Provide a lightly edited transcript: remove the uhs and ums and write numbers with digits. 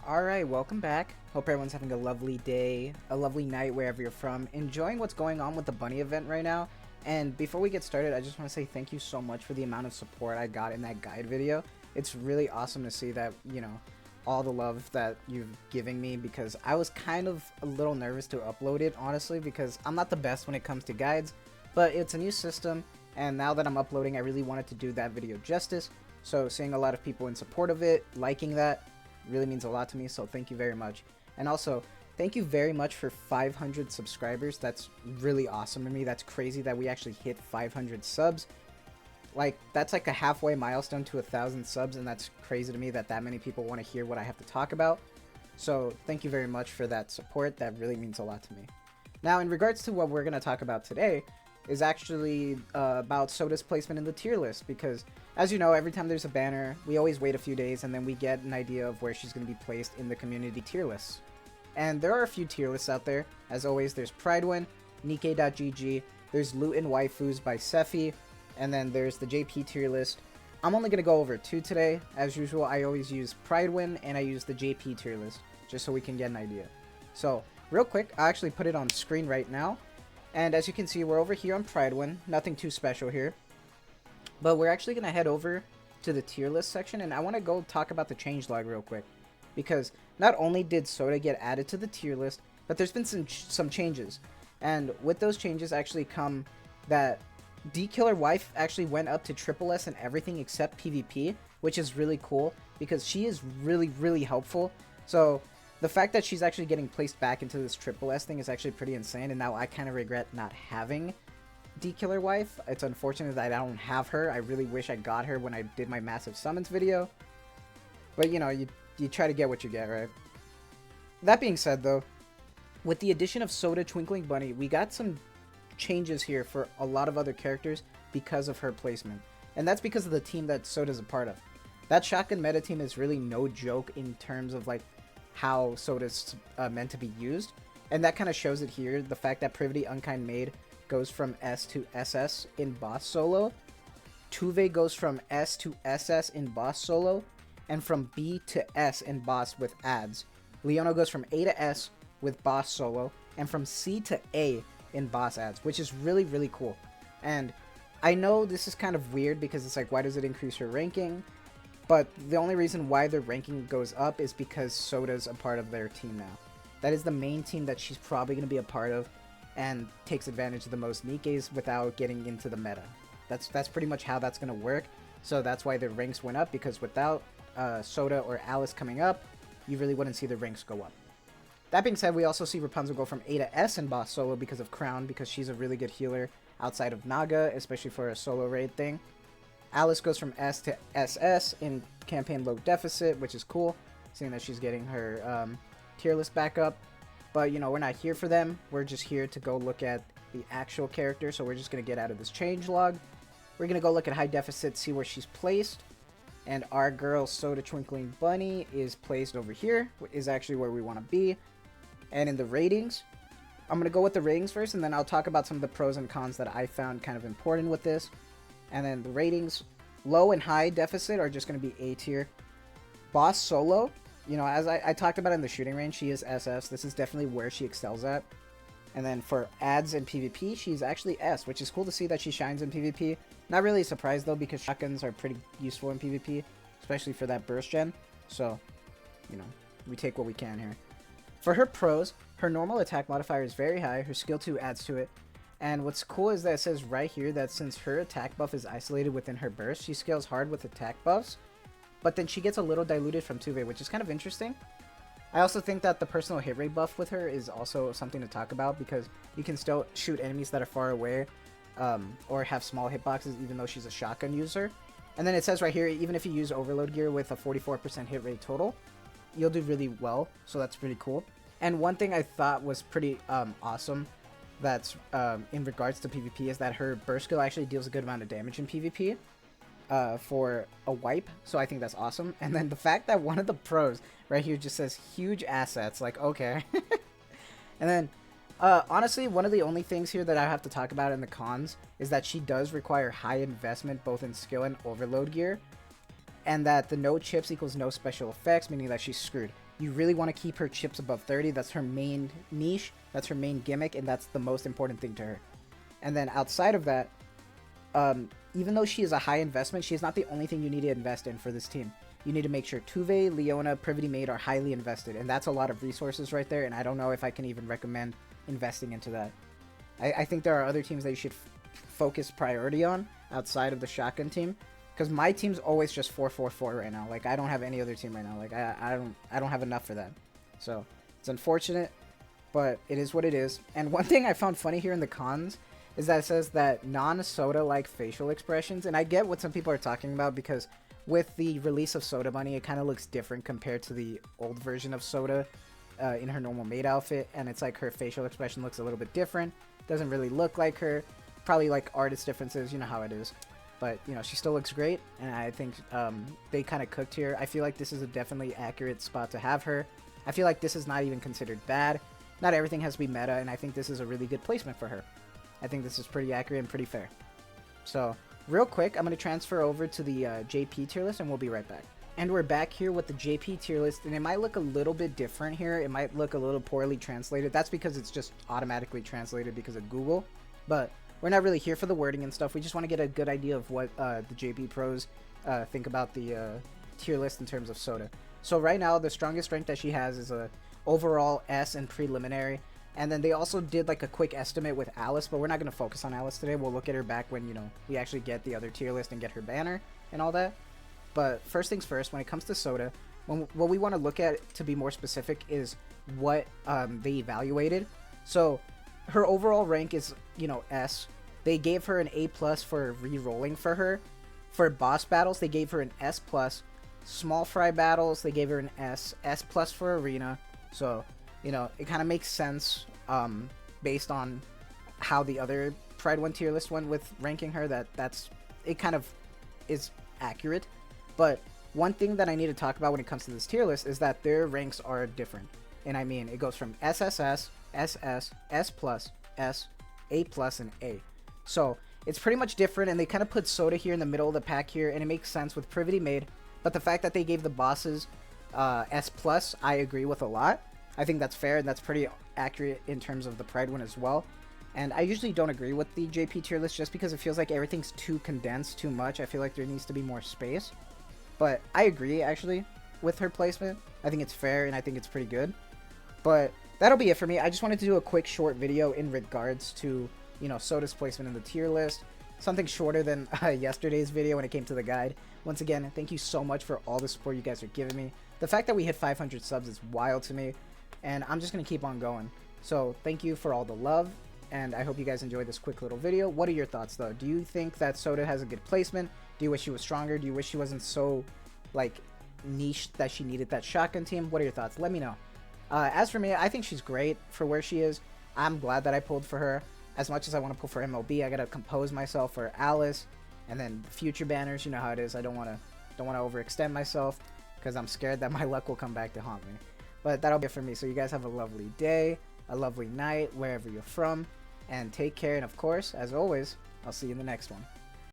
Alright, welcome back. Hope everyone's having a lovely day, a lovely night wherever you're from. Enjoying what's going on with the bunny event right now. And before we get started, I just want to say thank you so much for the amount of support I got in that guide video. It's really awesome to see that, all the love that you've given me, because I was kind of a little nervous to upload it, honestly, because I'm not the best when it comes to guides, but it's a new system, and now that I'm uploading, I really wanted to do that video justice. So seeing a lot of people in support of it, liking that, really means a lot to me, so thank you very much. And also, thank you very much for 500 subscribers. That's really awesome to me. That's crazy that we actually hit 500 subs. Like, that's like a halfway milestone to 1,000 subs, and that's crazy to me that many people want to hear what I have to talk about. So thank you very much for that support. That really means a lot to me. Now, in regards to what we're going to talk about today, is actually about Soda's placement in the tier list, because as you know, every time there's a banner, we always wait a few days and then we get an idea of where she's going to be placed in the community tier lists. And there are a few tier lists out there. As always, there's Pridewin, Nikke.gg, there's Loot and Waifus by Sephi, and then there's the JP tier list. I'm only going to go over two today. As usual, I always use Pridewin and I use the JP tier list, just so we can get an idea. So, real quick, I actually put it on screen right now. And as you can see, we're over here on Pridewin. Nothing too special here. But we're actually going to head over to the tier list section, and I want to go talk about the changelog real quick. Because not only did Soda get added to the tier list, but there's been some changes. And with those changes actually come that D-Killer Wife actually went up to Triple S and everything except PvP, which is really cool because she is really, really helpful. So the fact that she's actually getting placed back into this Triple S thing is actually pretty insane, and now I kind of regret not having D-Killer Wife. It's unfortunate that I don't have her. I really wish I got her when I did my massive summons video. But you try to get what you get, right? That being said though, with the addition of Soda Twinkling Bunny, we got some changes here for a lot of other characters because of her placement. And that's because of the team that Soda's a part of. That shotgun meta team is really no joke in terms of like how Soda's meant to be used. And that kind of shows it here. The fact that Privity Unkind Maid goes from S to SS in boss solo. Tuve goes from S to SS in boss solo. And from B to S in boss with ads. Leona goes from A to S with boss solo. And from C to A in boss ads, which is really, really cool. And I know this is kind of weird because it's like, why does it increase her ranking? But the only reason why their ranking goes up is because Soda's a part of their team now. That is the main team that she's probably going to be a part of and takes advantage of the most Nikkes without getting into the meta. That's pretty much how that's going to work. So that's why the ranks went up, because without Soda or Alice coming up, you really wouldn't see the ranks go up. That being said, we also see Rapunzel go from A to S in boss solo because of Crown, because she's a really good healer outside of Naga, especially for a solo raid thing. Alice goes from S to SS in campaign low deficit, which is cool, seeing that she's getting her tier list back up. But, we're not here for them. We're just here to go look at the actual character, so we're just going to get out of this changelog. We're going to go look at high deficit, see where she's placed. And our girl Soda Twinkling Bunny is placed over here, is actually where we want to be. And in the ratings, I'm going to go with the ratings first, and then I'll talk about some of the pros and cons that I found kind of important with this. And then the ratings, low and high deficit are just going to be A tier. Boss solo, as I talked about in the shooting range, she is SS. This is definitely where she excels at. And then for ads and PvP, she's actually S, which is cool to see that she shines in PvP. Not really surprised though, because shotguns are pretty useful in PvP, especially for that burst gen. So, we take what we can here. For her pros, her normal attack modifier is very high. Her skill 2 adds to it. And what's cool is that it says right here that since her attack buff is isolated within her burst, she scales hard with attack buffs. But then she gets a little diluted from Tuve, which is kind of interesting. I also think that the personal hit rate buff with her is also something to talk about, because you can still shoot enemies that are far away or have small hitboxes even though she's a shotgun user. And then it says right here, even if you use overload gear with a 44% hit rate total, you'll do really well, so that's pretty cool. And one thing I thought was pretty awesome that's in regards to PvP is that her burst skill actually deals a good amount of damage in PvP for a wipe, so I think that's awesome. And then the fact that one of the pros right here just says huge assets, like, okay. And then honestly, one of the only things here that I have to talk about in the cons is that she does require high investment both in skill and overload gear, and that the no chips equals no special effects, meaning that she's screwed. You really want to keep her chips above 30. That's her main niche. That's her main gimmick, and that's the most important thing to her. And then outside of that, even though she is a high investment, she is not the only thing you need to invest in for this team. You need to make sure Tuve, Leona, Privity Maid are highly invested, and that's a lot of resources right there, and I don't know if I can even recommend investing into that. I think there are other teams that you should focus priority on outside of the shotgun team, because my team's always just 4-4-4 right now. Like, I don't have any other team right now. Like, I don't have enough for that. So it's unfortunate, but it is what it is. And one thing I found funny here in the cons is that it says that non-Soda like facial expressions, and I get what some people are talking about, because with the release of Soda Bunny, it kind of looks different compared to the old version of Soda in her normal maid outfit, and it's like her facial expression looks a little bit different. Doesn't really look like her. Probably like artist differences, you know how it is. But, you know, she still looks great, and I think they kind of cooked here. I feel like this is a definitely accurate spot to have her. I feel like this is not even considered bad. Not everything has to be meta, and I think this is a really good placement for her. I think this is pretty accurate and pretty fair. So, real quick, I'm going to transfer over to the JP tier list, and we'll be right back. And we're back here with the JP tier list, and it might look a little bit different here. It might look a little poorly translated. That's because it's just automatically translated because of Google. But we're not really here for the wording and stuff. We just want to get a good idea of what the JP pros think about the tier list in terms of Soda. So right now, the strongest rank that she has is a overall S and preliminary. And then they also did like a quick estimate with Alice, but we're not going to focus on Alice today. We'll look at her back when, you know, we actually get the other tier list and get her banner and all that. But first things first, when it comes to Soda, what we want to look at, to be more specific, is what they evaluated. So her overall rank is, you know, S. They gave her an A+ for re-rolling for her. For boss battles, they gave her an S+. Small fry battles, they gave her an S. S+ for arena. So, you know, it kind of makes sense based on how the other Pride 1 tier list went with ranking her. It kind of is accurate. But one thing that I need to talk about when it comes to this tier list is that their ranks are different. And I mean, it goes from SSS, SS, S+, S, A+, and A. So it's pretty much different, and they kind of put Soda here in the middle of the pack here, and it makes sense with Privity Maid. But the fact that they gave the bosses S+, I agree with a lot. I think that's fair, and that's pretty accurate in terms of the Pride one as well. And I usually don't agree with the JP tier list just because it feels like everything's too condensed, too much. I feel like there needs to be more space. But I agree, actually, with her placement. I think it's fair, and I think it's pretty good. But that'll be it for me. I just wanted to do a quick short video in regards to, you know, Soda's placement in the tier list. Something shorter than yesterday's video when it came to the guide. Once again, thank you so much for all the support you guys are giving me. The fact that we hit 500 subs is wild to me, and I'm just going to keep on going. So thank you for all the love, and I hope you guys enjoyed this quick little video. What are your thoughts, though? Do you think that Soda has a good placement? Do you wish she was stronger? Do you wish she wasn't so, like, niche that she needed that shotgun team? What are your thoughts? Let me know. As for me, I think she's great for where she is. I'm glad that I pulled for her. As much as I want to pull for MLB, I gotta compose myself for Alice, and then future banners. You know how it is. I don't want to overextend myself because I'm scared that my luck will come back to haunt me. But that'll be it for me. So you guys have a lovely day, a lovely night, wherever you're from, and take care. And of course, as always, I'll see you in the next one.